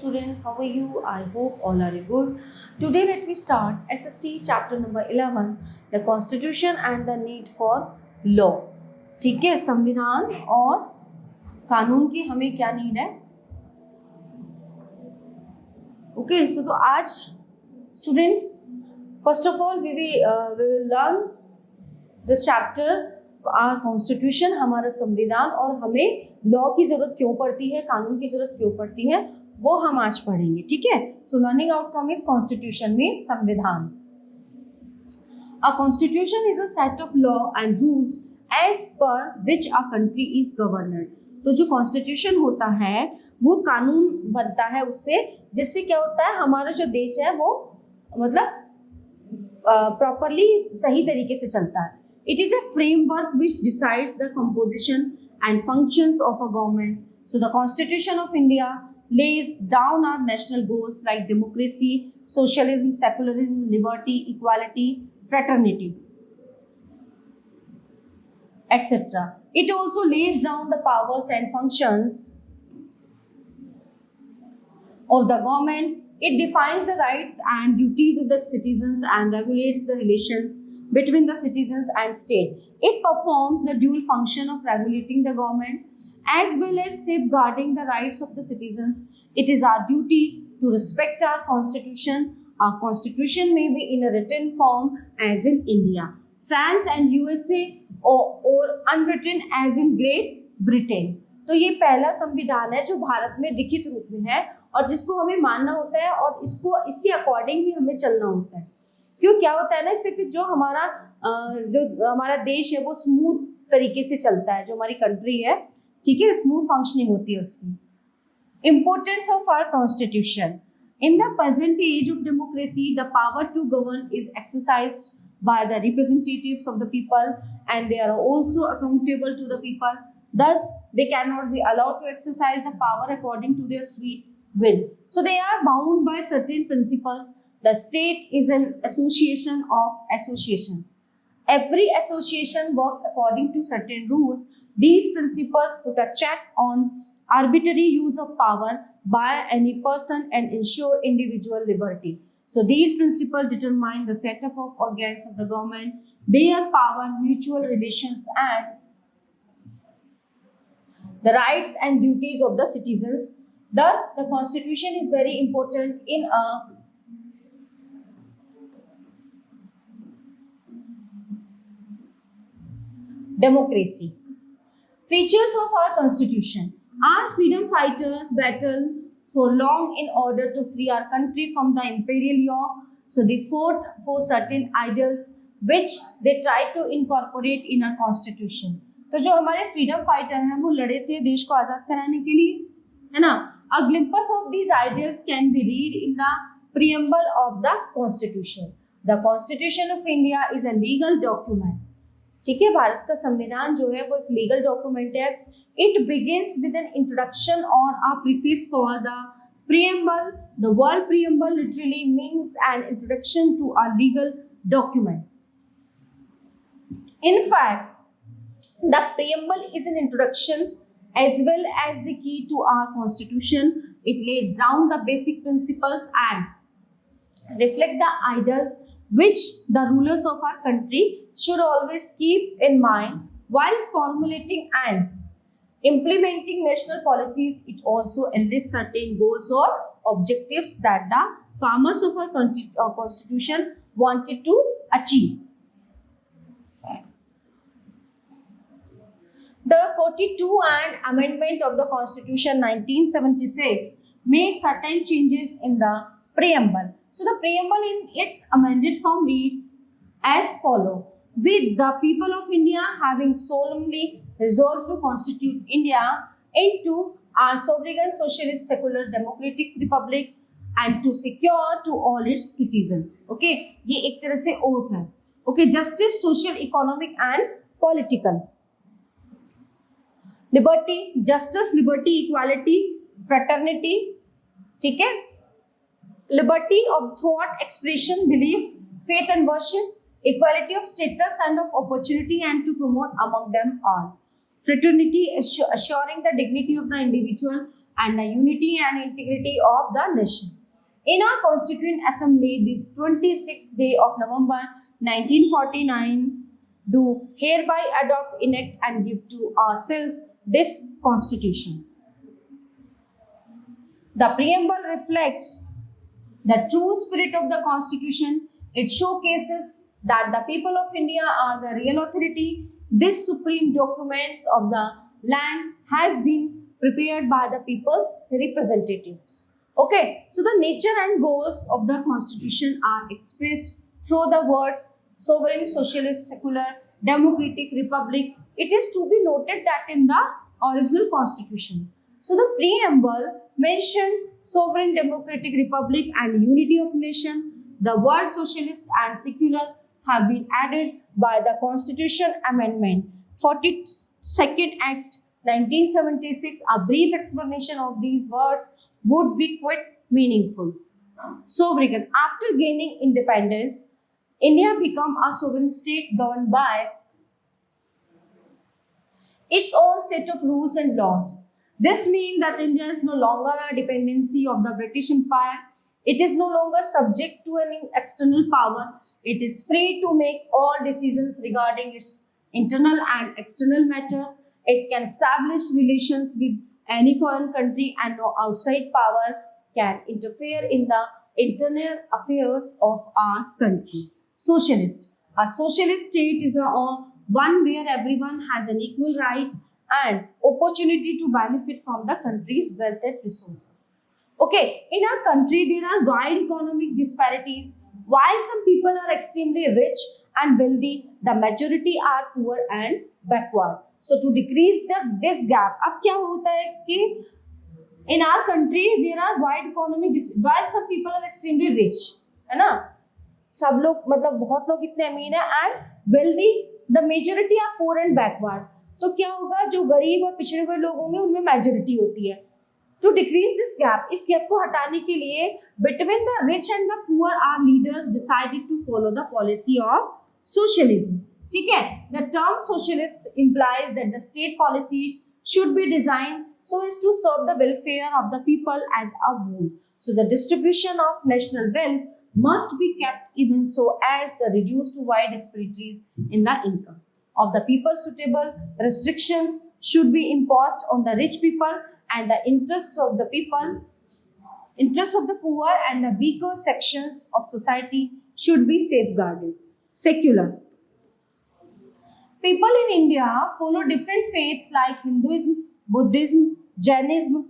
students, how are you? I hope all are good. Today let me start SST chapter number 11, the constitution and the need for law. ठीक है, संविधान और कानून की हमें क्या नीड है? Okay, so तो आज students, first of all we will learn this chapter, our constitution, हमारा संविधान और हमें लॉ की जरूरत क्यों पड़ती है, कानून की जरूरत क्यों पड़ती है, वो हम आज पढ़ेंगे. ठीक है. So learning outcome is constitution में संविधान. A constitution is a set of law and rules as per which a country is governed. तो जो कॉन्स्टिट्यूशन होता है वो कानून बनता है उससे, जिससे क्या होता है हमारा जो देश है वो मतलब प्रॉपरली सही तरीके से चलता है. It is a framework which decides the composition and functions of a government. So the Constitution of India lays down our national goals like democracy, socialism, secularism, liberty, equality, fraternity, etc. It also lays down the powers and functions of the government. It defines the rights and duties of the citizens and regulates the relations between the citizens and state. It performs the dual function of regulating the government as well as safeguarding the rights of the citizens. It is our duty to respect our constitution. Our constitution may be in a written form as in India, France and USA, or unwritten as in Great Britain. तो ये पहला संविधान है जो भारत में लिखित रूप में है और जिसको हमें मानना होता है और इसके अकॉर्डिंग ही हमें चलना होता है. क्यों, क्या होता है ना, सिर्फ जो हमारा देश है वो स्मूथ तरीके से चलता है, जो हमारी कंट्री है, ठीक है, स्मूथ फंक्शनिंग होती है उसकी. Importance of our constitution. In the present age of democracy the power to govern is exercised by the representatives of the people and they are also accountable to the people. Thus, they cannot be allowed to exercise the power according to their sweet will. So, they are bound by certain principles. The state is an association of associations. Every association works according to certain rules. These principles put a check on arbitrary use of power by any person and ensure individual liberty. So these principles determine the setup of organs of the government, their power, mutual relations, and the rights and duties of the citizens. Thus, the constitution is very important in a democracy. Features of our constitution. Our freedom fighters battled for long in order to free our country from the imperial yoke. So they fought for certain ideals which they tried to incorporate in our constitution. तो जो हमारे freedom fighter हैं वो लड़े थे देश को आजाद कराने के लिए, है ना. A glimpse of these ideals can be read in the preamble of the constitution. The Constitution of India is a legal document. ठीक है, भारत का संविधान जो है वो एक लीगल डॉक्यूमेंट है. It begins with an introduction और a preface called the preamble. The word preamble literally means an introduction to a legal document. In fact, the preamble is an introduction as well as the key to our constitution. It lays down the basic principles and reflect the ideals which the rulers of our country should always keep in mind while formulating and implementing national policies. It also enlists certain goals or objectives that the farmers of our constitution wanted to achieve. The 42 and Amendment of the Constitution 1976 made certain changes in the preamble. So the preamble in its amended form reads as follows. With the people of India having solemnly resolved to constitute India into a sovereign socialist secular democratic republic and to secure to all its citizens. Okay, ये एक तरह से oath है. Okay, justice, social, economic and political. Liberty, justice, liberty, equality, fraternity. ठीक है. Liberty of thought, expression, belief, faith and worship. Equality of status and of opportunity and to promote among them all. Fraternity, assuring the dignity of the individual and the unity and integrity of the nation. In our Constituent Assembly, this 26th day of November 1949, do hereby adopt, enact, and give to ourselves this Constitution. The preamble reflects the true spirit of the Constitution. It showcases that the people of India are the real authority. This supreme document of the land has been prepared by the people's representatives. Okay, so the nature and goals of the Constitution are expressed through the words sovereign, socialist, secular, democratic, republic. It is to be noted that in the original Constitution, so the preamble mentioned sovereign, democratic, republic and unity of nation. The words socialist and secular have been added by the Constitution Amendment 42nd Act 1976. A brief explanation of these words would be quite meaningful. Sovereign. After gaining independence, India became a sovereign state governed by its own set of rules and laws. This means that India is no longer a dependency of the British Empire. It is no longer subject to any external power. It is free to make all decisions regarding its internal and external matters. It can establish relations with any foreign country and no outside power can interfere in the internal affairs of our country. Socialist. A socialist state is the one where everyone has an equal right and opportunity to benefit from the country's wealth and resources. Okay, in our country there are wide economic disparities. While some people are extremely rich and wealthy, the majority are poor and backward. So to decrease this gap, अब क्या होता है कि in our country there are wide economic while some people are extremely rich, है ना? सब लोग मतलब बहुत लोग इतने अमीर हैं and wealthy, the majority are poor and backward. तो क्या होगा, जो गरीब और पिछड़े हुए लोग होंगे उनमें मेजोरिटी होती है. To decrease this gap, इस गैप को हटाने के लिए between the rich and the poor, our leaders decided to follow the policy of socialism. ठीक है? The term socialist implies that the state policies should be designed so as to serve the welfare of the people as a whole. So the distribution of national wealth must be kept even so as the reduced wide disparities in the income of the people. Suitable restrictions should be imposed on the rich people and the interests of the people, interests of the poor and the weaker sections of society should be safeguarded. Secular. People in India follow different faiths like Hinduism, Buddhism, Jainism,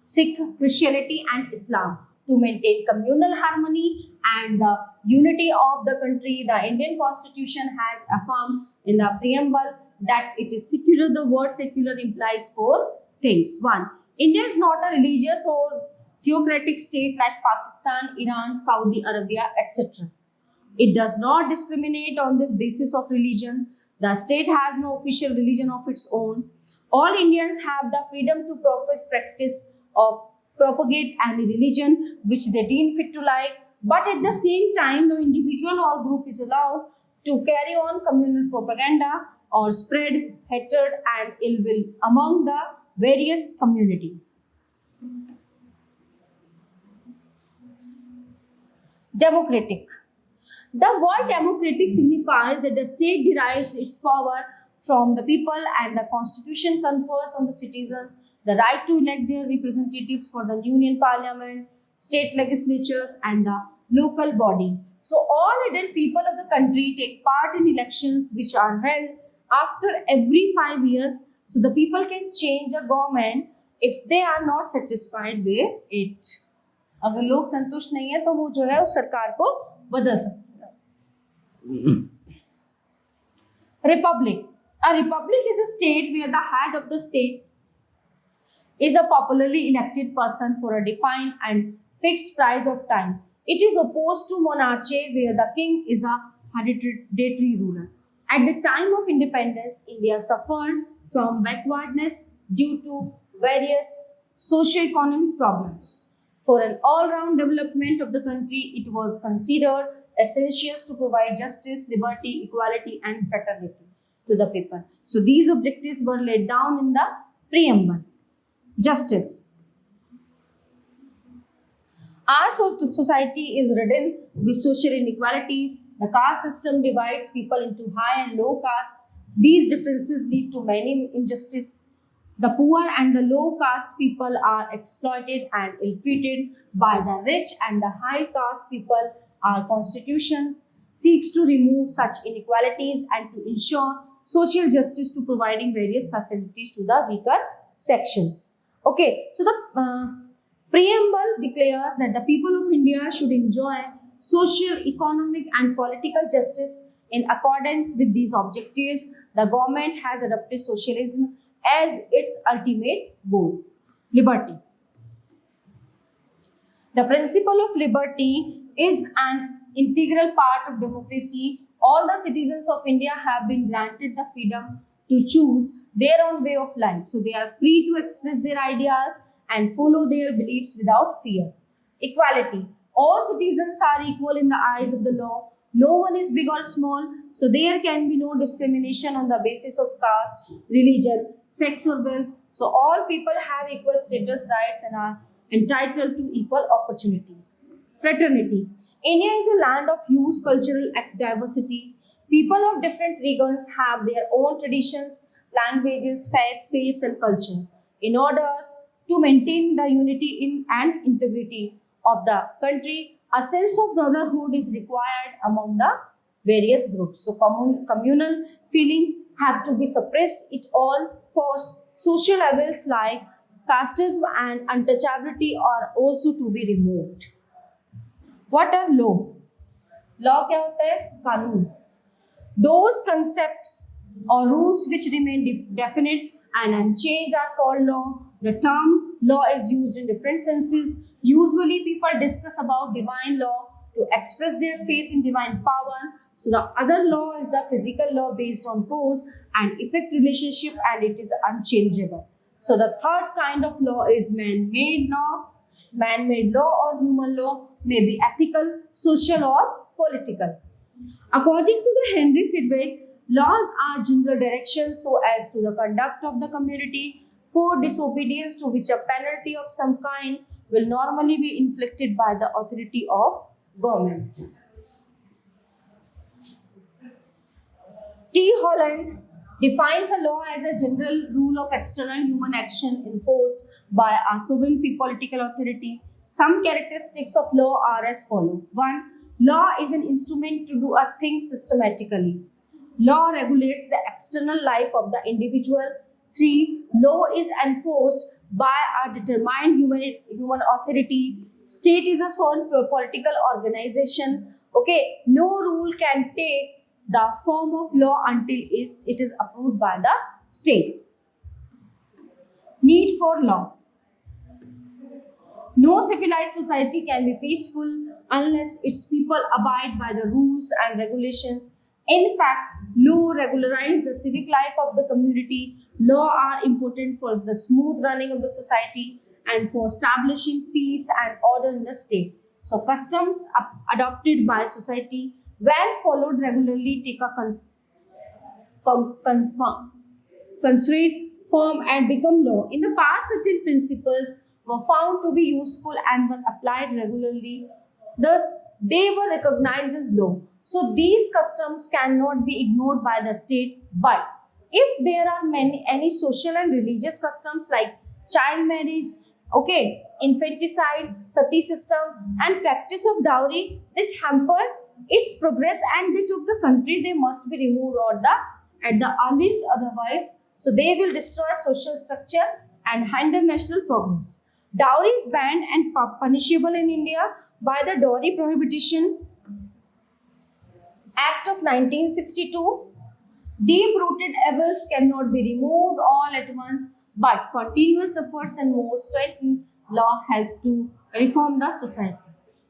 Sikh, Christianity and Islam. To maintain communal harmony and the unity of the country, the Indian Constitution has affirmed in the preamble that it is secular. The word secular implies four things. 1. India is not a religious or theocratic state like Pakistan, Iran, Saudi Arabia, etc. It does not discriminate on this basis of religion. The state has no official religion of its own. All Indians have the freedom to profess, practice or propagate any religion which they deem fit to like, but at the same time no individual or group is allowed to carry on communal propaganda or spread hatred and ill will among the various communities. Democratic. The word democratic signifies that the state derives its power from the people and the Constitution confers on the citizens the right to elect their representatives for the Union Parliament, state legislatures and the local bodies. So all adult people of the country take part in elections which are held after every 5 years. So the people can change a government if they are not satisfied with it. अगर लोग संतुष्ट नहीं है तो वो जो है उस सरकार को बदल सकते हैं. Republic. A republic is a state where the head of the state is a popularly elected person for a defined and fixed period of time. It is opposed to monarchy where the king is a hereditary ruler. At the time of independence, India suffered from backwardness due to various socio-economic problems. For an all-round development of the country, it was considered essential to provide justice, liberty, equality and fraternity to the people. So these objectives were laid down in the preamble. Justice. Our society is ridden with social inequalities. The caste system divides people into high and low castes. These differences lead to many injustice. The poor and the low caste people are exploited and ill-treated, while the rich and the high caste people. Our constitutions seeks to remove such inequalities and to ensure social justice to providing various facilities to the weaker sections. Okay, so the preamble declares that the people of India should enjoy social, economic, and political justice in accordance with these objectives. The government has adopted socialism as its ultimate goal. Liberty. The principle of liberty is an integral part of democracy. All the citizens of India have been granted the freedom to choose their own way of life. So they are free to express their ideas and follow their beliefs without fear. Equality. All citizens are equal in the eyes of the law. No one is big or small. So there can be no discrimination on the basis of caste, religion, sex or wealth. So all people have equal status rights and are entitled to equal opportunities. Fraternity. India is a land of huge cultural diversity. People of different regions have their own traditions, languages, faiths, and cultures. In order to maintain the unity and integrity of the country, a sense of brotherhood is required among the various groups. So, communal feelings have to be suppressed. It all cause social evils like casteism and untouchability are also to be removed. What are law? Law क्या होता है? कानून. Those concepts or rules which remain definite and unchanged are called law. The term law is used in different senses. Usually people discuss about divine law to express their faith in divine power. So the other law is the physical law based on cause and effect relationship, and it is unchangeable. So the third kind of law is man-made law. Man-made law or human law may be ethical, social or political. According to the Henry Sidgwick, laws are general directions so as to the conduct of the community for disobedience to which a penalty of some kind will normally be inflicted by the authority of government. T. Holland defines a law as a general rule of external human action enforced by a sovereign political authority. Some characteristics of law are as follows. 1. Law is an instrument to do a thing systematically. Law regulates the external life of the individual. 3. Law is enforced by a determined human authority. State is a sole political organization. Okay, no rule can take the form of law until it is approved by the state. Need for law. No civilized society can be peaceful unless its people abide by the rules and regulations. In fact, law regularize the civic life of the community. Law are important for the smooth running of the society and for establishing peace and order in the state. So, customs adopted by society, when followed regularly, take a concerted form and become law. In the past, certain principles were found to be useful and were applied regularly. Thus, they were recognized as law. So, these customs cannot be ignored by the state. But if there are any social and religious customs like child marriage, okay, infanticide, sati system, and practice of dowry that hamper its progress and that of the country, they must be removed or at the earliest, otherwise, so they will destroy social structure and hinder national progress. Dowry is banned and punishable in India by the Dowry Prohibition Act of 1962. Deep-rooted evils cannot be removed all at once, but continuous efforts and more strengthened law help to reform the society.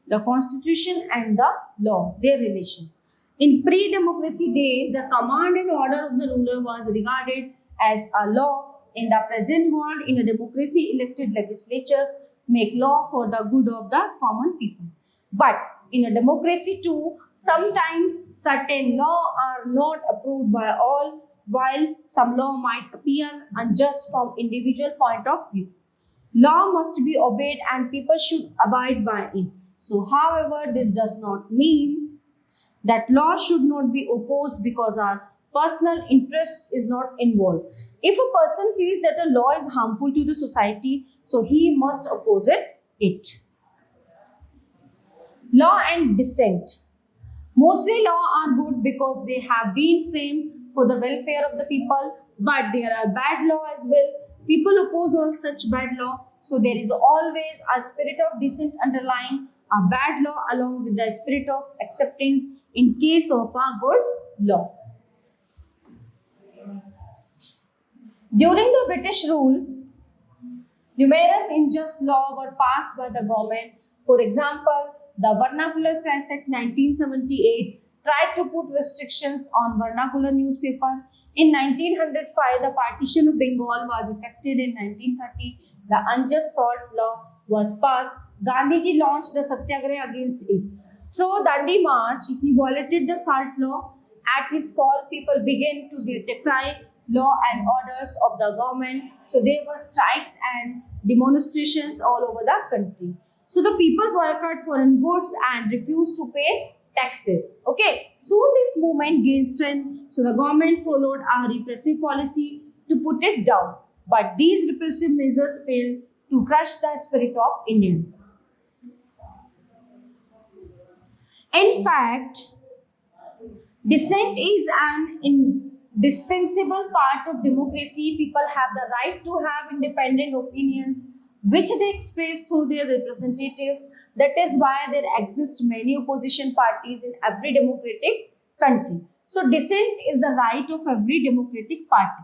The constitution and the law, their relations. In pre-democracy days, the command and order of the ruler was regarded as a law. In the present world, in a democracy, elected legislatures make law for the good of the common people. But in a democracy too, sometimes certain laws are not approved by all, while some law might appear unjust from individual point of view. Law must be obeyed and people should abide by it. So, however, this does not mean that law should not be opposed because our personal interest is not involved. If a person feels that a law is harmful to the society, so he must oppose it. Law and dissent. Mostly law are good because they have been framed for the welfare of the people, but there are bad law as well. People oppose all such bad law, so there is always a spirit of dissent underlying a bad law along with the spirit of acceptance in case of a good law. During the British rule, numerous unjust laws were passed by the government. For example, the Vernacular Press Act 1978 tried to put restrictions on vernacular newspaper. In 1905, the partition of Bengal was effected. In 1930, the unjust salt law was passed. Gandhiji launched the Satyagraha against it. Through Dandi March, he violated the salt law. At his call, people began to defy law and orders of the government. So there were strikes and demonstrations all over the country. So the people boycott foreign goods and refused to pay taxes. Okay, soon this movement gained strength. So the government followed a repressive policy to put it down. But these repressive measures failed to crush the spirit of Indians. In fact, dissent is an indispensable part of democracy. People have the right to have independent opinions which they express through their representatives. That is why there exist many opposition parties in every democratic country. So dissent is the right of every democratic party.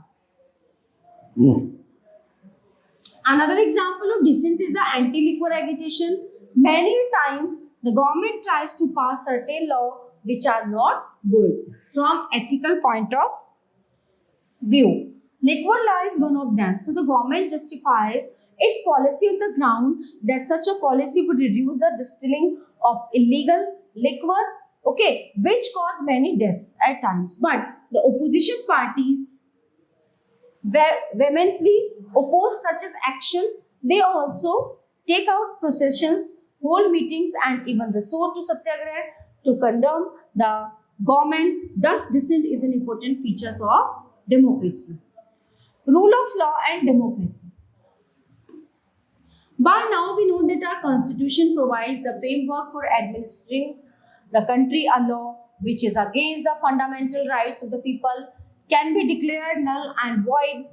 Another example of dissent is the anti-liquor agitation. Many times the government tries to pass certain laws which are not good from ethical point of view. Liquor law is one of them. So the government justifies its policy on the ground that such a policy would reduce the distilling of illegal liquor, okay, which cause many deaths at times. But the opposition parties vehemently oppose such as action. They also take out processions, hold meetings, and even resort to satyagraha to condemn the government. Thus, dissent is an important feature of democracy. Rule of law and democracy. By now, we know that our constitution provides the framework for administering the country. A law which is against the fundamental rights of the people can be declared null and void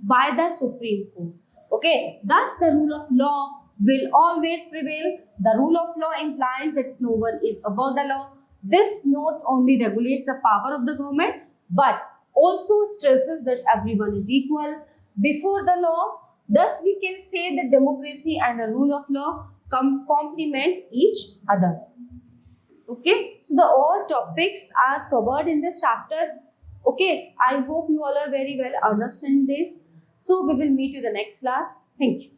by the Supreme Court. Okay, thus the rule of law will always prevail. The rule of law implies that no one is above the law. This not only regulates the power of the government but also stresses that everyone is equal before the law. Thus, we can say that democracy and the rule of law complement each other. Okay, so the all topics are covered in this chapter. Okay, I hope you all are very well understand this. So we will meet you the next class. Thank you.